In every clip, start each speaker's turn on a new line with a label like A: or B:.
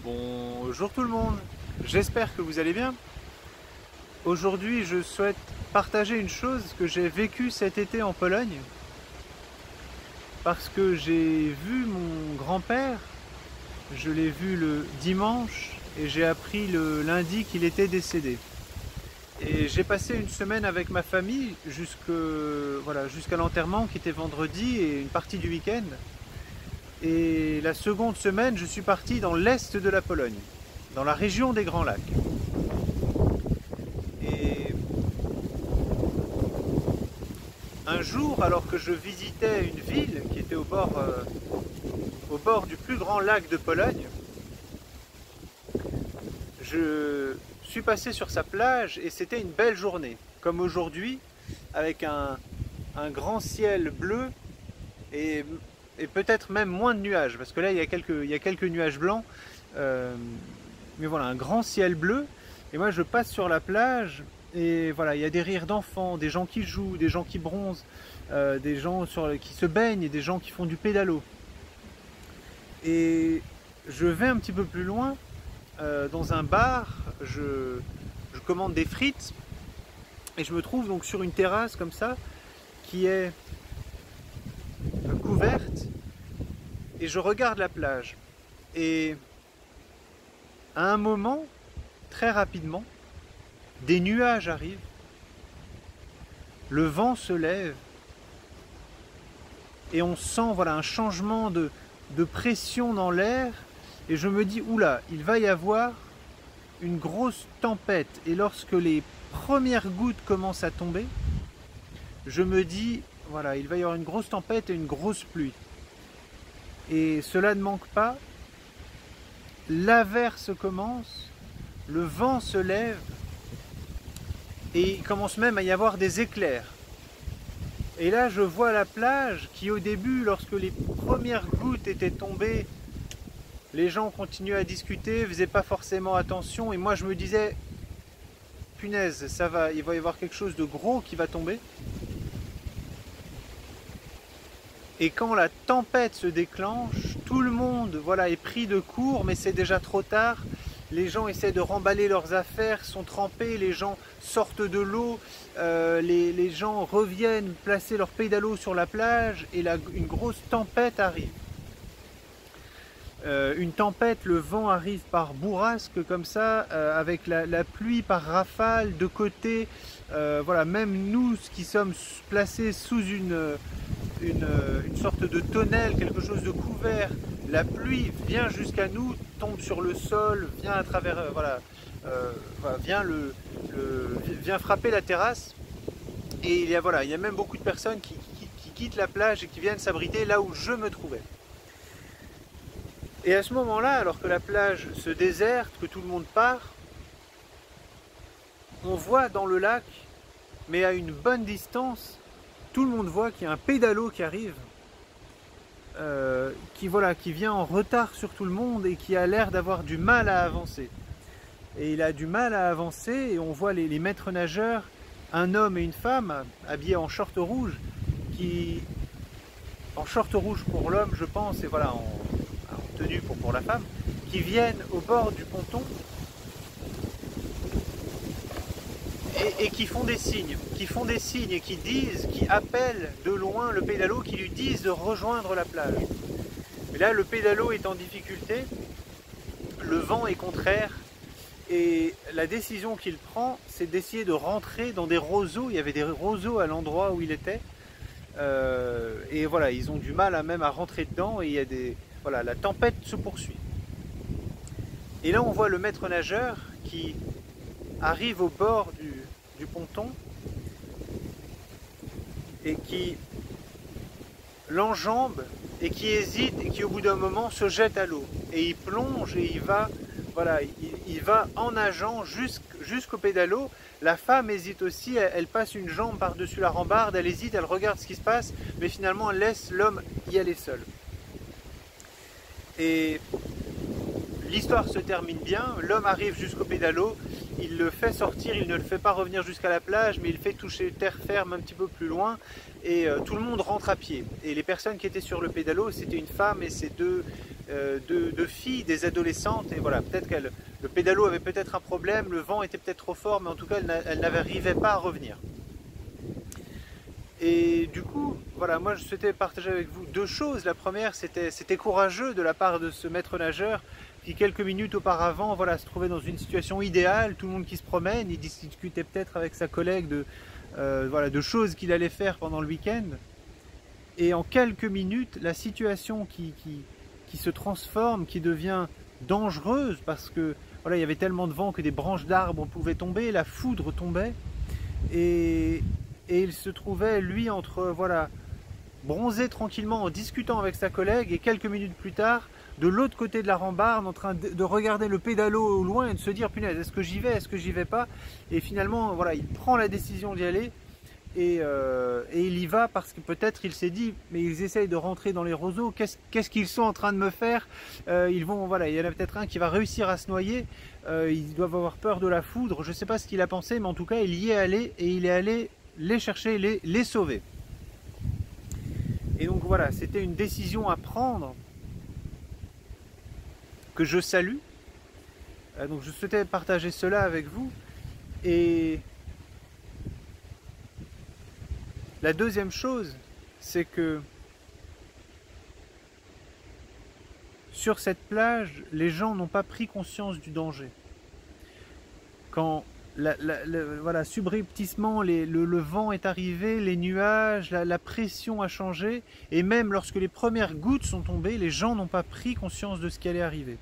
A: Bonjour tout le monde, j'espère que vous allez bien. Aujourd'hui je souhaite partager une chose que j'ai vécue cet été en Pologne parce que j'ai vu mon grand-père, je l'ai vu le dimanche et j'ai appris le lundi qu'il était décédé. Et j'ai passé une semaine avec ma famille jusqu'à l'enterrement qui était vendredi et une partie du week-end. Et la seconde semaine, je suis parti dans l'est de la Pologne, dans la région des Grands Lacs. Et un jour, alors que je visitais une ville qui était au bord du plus grand lac de Pologne, je suis passé sur sa plage et c'était une belle journée, comme aujourd'hui, avec un grand ciel bleu et peut-être même moins de nuages, parce que là il y a quelques nuages blancs, mais voilà, un grand ciel bleu. Et moi je passe sur la plage et voilà, il y a des rires d'enfants, des gens qui jouent, des gens qui bronzent, des gens qui se baignent et des gens qui font du pédalo. Et je vais un petit peu plus loin, dans un bar, je commande des frites et je me trouve donc sur une terrasse comme ça qui est couverte et je regarde la plage. Et à un moment, très rapidement, des nuages arrivent, le vent se lève et on sent voilà, un changement de pression dans l'air et je me dis oula, il va y avoir une grosse tempête. Et lorsque les premières gouttes commencent à tomber, je me dis voilà, il va y avoir une grosse tempête et une grosse pluie. Et cela ne manque pas, l'averse commence, le vent se lève et il commence même à y avoir des éclairs. Et là je vois la plage qui au début, lorsque les premières gouttes étaient tombées, les gens continuaient à discuter, faisaient pas forcément attention et moi je me disais punaise, ça va, il va y avoir quelque chose de gros qui va tomber. Et quand la tempête se déclenche, tout le monde voilà, est pris de court, mais c'est déjà trop tard. Les gens essaient de remballer leurs affaires, sont trempés, les gens sortent de l'eau, les gens reviennent placer leur pédalo sur la plage et une grosse tempête arrive. Une tempête, le vent arrive par bourrasque comme ça, avec la pluie par rafale de côté. Voilà, même nous qui sommes placés sous une sorte de tonnelle, quelque chose de couvert, la pluie vient jusqu'à nous, tombe sur le sol, vient à travers, vient frapper la terrasse. Et il y a même beaucoup de personnes qui quittent la plage et qui viennent s'abriter là où je me trouvais. Et à ce moment-là, alors que la plage se déserte, que tout le monde part, on voit dans le lac, mais à une bonne distance, tout le monde voit qu'il y a un pédalo qui arrive, qui vient en retard sur tout le monde et qui a l'air d'avoir du mal à avancer. Et il a du mal à avancer et on voit les maîtres nageurs, un homme et une femme, habillés en short rouge, en short rouge pour l'homme je pense, et voilà, en tenue pour la femme, qui viennent au bord du ponton et qui font des signes, et qui appellent de loin le pédalo, qui lui disent de rejoindre la plage. Mais là, le pédalo est en difficulté, le vent est contraire, et la décision qu'il prend, c'est d'essayer de rentrer dans des roseaux. Il y avait des roseaux à l'endroit où il était, et voilà, ils ont du mal même à rentrer dedans, et il y a voilà, la tempête se poursuit. Et là, on voit le maître nageur qui arrive au bord du ponton et qui l'enjambe et qui hésite et qui au bout d'un moment se jette à l'eau. Et il plonge et il va en nageant jusqu'au pédalo. La femme hésite aussi, elle passe une jambe par-dessus la rambarde, elle hésite, elle regarde ce qui se passe, mais finalement elle laisse l'homme y aller seul. Et l'histoire se termine bien, l'homme arrive jusqu'au pédalo, il le fait sortir, il ne le fait pas revenir jusqu'à la plage, mais il fait toucher terre ferme un petit peu plus loin, et tout le monde rentre à pied. Et les personnes qui étaient sur le pédalo, c'était une femme et ses de filles, des adolescentes, et voilà, peut-être le pédalo avait peut-être un problème, le vent était peut-être trop fort, mais en tout cas elle n'arrivait pas à revenir. Et du coup, voilà, moi je souhaitais partager avec vous deux choses. La première, c'était courageux de la part de ce maître nageur qui quelques minutes auparavant, voilà, se trouvait dans une situation idéale, tout le monde qui se promène, il discutait peut-être avec sa collègue voilà, de choses qu'il allait faire pendant le week-end. Et en quelques minutes, la situation qui se transforme, qui devient dangereuse parce que voilà, il y avait tellement de vent que des branches d'arbres pouvaient tomber, la foudre tombait, et il se trouvait, lui, entre, voilà, bronzé tranquillement en discutant avec sa collègue, et quelques minutes plus tard, de l'autre côté de la rambarde, en train de regarder le pédalo au loin et de se dire, punaise, est-ce que j'y vais, est-ce que j'y vais pas? Et finalement, voilà, il prend la décision d'y aller, et il y va parce que peut-être il s'est dit, mais ils essayent de rentrer dans les roseaux, qu'est-ce qu'ils sont en train de me faire? Ils vont, voilà, il y en a peut-être un qui va réussir à se noyer, ils doivent avoir peur de la foudre, je ne sais pas ce qu'il a pensé, mais en tout cas, il y est allé, et il est allé les chercher, les sauver. Et donc voilà, c'était une décision à prendre que je salue. Donc je souhaitais partager cela avec vous. Et la deuxième chose, c'est que sur cette plage, les gens n'ont pas pris conscience du danger. Quand voilà, subrepticement, le vent est arrivé, les nuages, la pression a changé, et même lorsque les premières gouttes sont tombées, les gens n'ont pas pris conscience de ce qui allait arriver.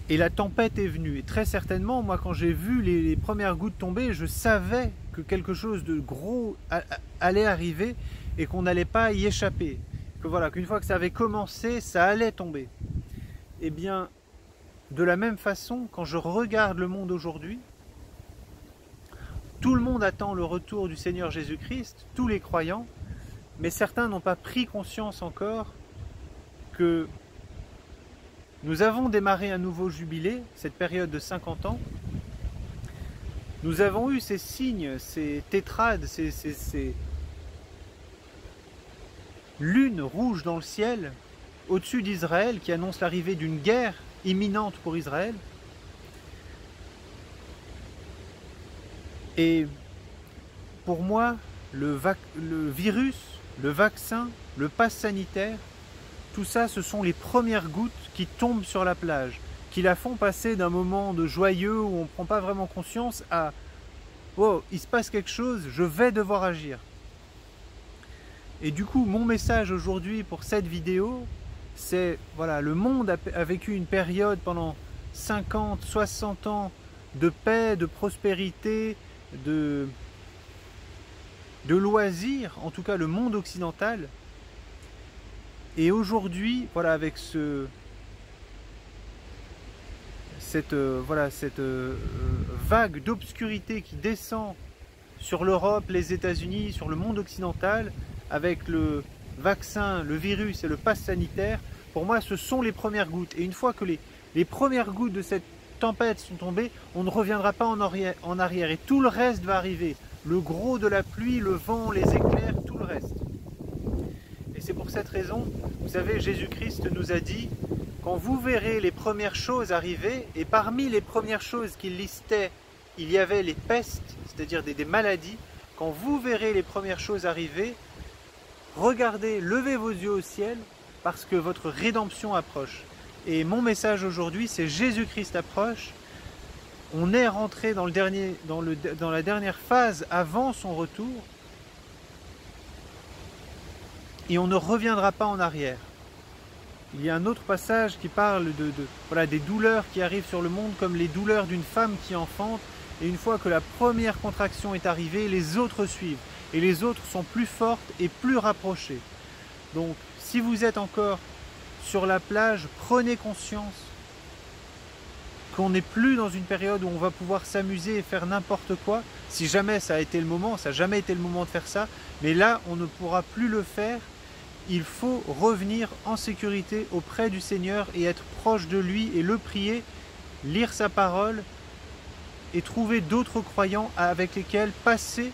A: Et la tempête est venue, et très certainement, moi quand j'ai vu les premières gouttes tomber, je savais que quelque chose de gros allait arriver, et qu'on n'allait pas y échapper. Que voilà, qu'une fois que ça avait commencé, ça allait tomber. Eh bien, de la même façon, quand je regarde le monde aujourd'hui, tout le monde attend le retour du Seigneur Jésus-Christ, tous les croyants, mais certains n'ont pas pris conscience encore que nous avons démarré un nouveau jubilé, cette période de 50 ans. Nous avons eu ces signes, ces tétrades, ces lunes rouges dans le ciel, au-dessus d'Israël, qui annoncent l'arrivée d'une guerre imminente pour Israël. Et pour moi, le virus, le vaccin, le pass sanitaire, tout ça, ce sont les premières gouttes qui tombent sur la plage, qui la font passer d'un moment de joyeux où on ne prend pas vraiment conscience à « oh, il se passe quelque chose, je vais devoir agir ». Et du coup, mon message aujourd'hui pour cette vidéo, c'est, voilà, le monde a vécu une période pendant 50, 60 ans de paix, de prospérité, de loisirs, en tout cas le monde occidental. Et aujourd'hui, voilà, avec cette vague d'obscurité qui descend sur l'Europe, les États-Unis, sur le monde occidental, avec le vaccin, le virus et le pass sanitaire, pour moi ce sont les premières gouttes. Et une fois que les premières gouttes de cette tempête sont tombées, on ne reviendra pas en arrière. Et tout le reste va arriver. Le gros de la pluie, le vent, les éclairs, tout le reste. Et c'est pour cette raison, vous savez, Jésus-Christ nous a dit, quand vous verrez les premières choses arriver, et parmi les premières choses qu'il listait, il y avait les pestes, c'est-à-dire des maladies, quand vous verrez les premières choses arriver, regardez, levez vos yeux au ciel, parce que votre rédemption approche. Et mon message aujourd'hui, c'est Jésus-Christ approche. On est rentré dans la dernière phase avant son retour. Et on ne reviendra pas en arrière. Il y a un autre passage qui parle voilà, des douleurs qui arrivent sur le monde comme les douleurs d'une femme qui enfante. Et une fois que la première contraction est arrivée, les autres suivent. Et les autres sont plus fortes et plus rapprochées. Donc, si vous êtes encore sur la plage, prenez conscience qu'on n'est plus dans une période où on va pouvoir s'amuser et faire n'importe quoi. Si jamais ça a été le moment, ça n'a jamais été le moment de faire ça. Mais là, on ne pourra plus le faire. Il faut revenir en sécurité auprès du Seigneur et être proche de lui et le prier, lire sa parole et trouver d'autres croyants avec lesquels passer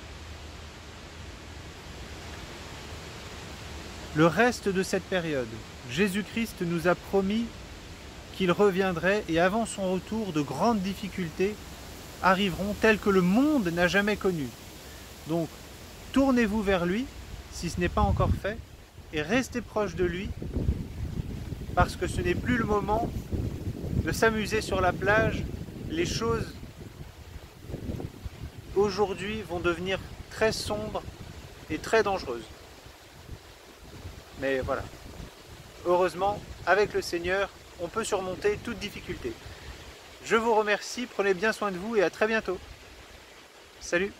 A: le reste de cette période. Jésus-Christ nous a promis qu'il reviendrait et avant son retour, de grandes difficultés arriveront telles que le monde n'a jamais connues. Donc, tournez-vous vers lui, si ce n'est pas encore fait, et restez proche de lui, parce que ce n'est plus le moment de s'amuser sur la plage. Les choses, aujourd'hui, vont devenir très sombres et très dangereuses. Mais voilà, heureusement, avec le Seigneur, on peut surmonter toute difficulté. Je vous remercie, prenez bien soin de vous et à très bientôt. Salut!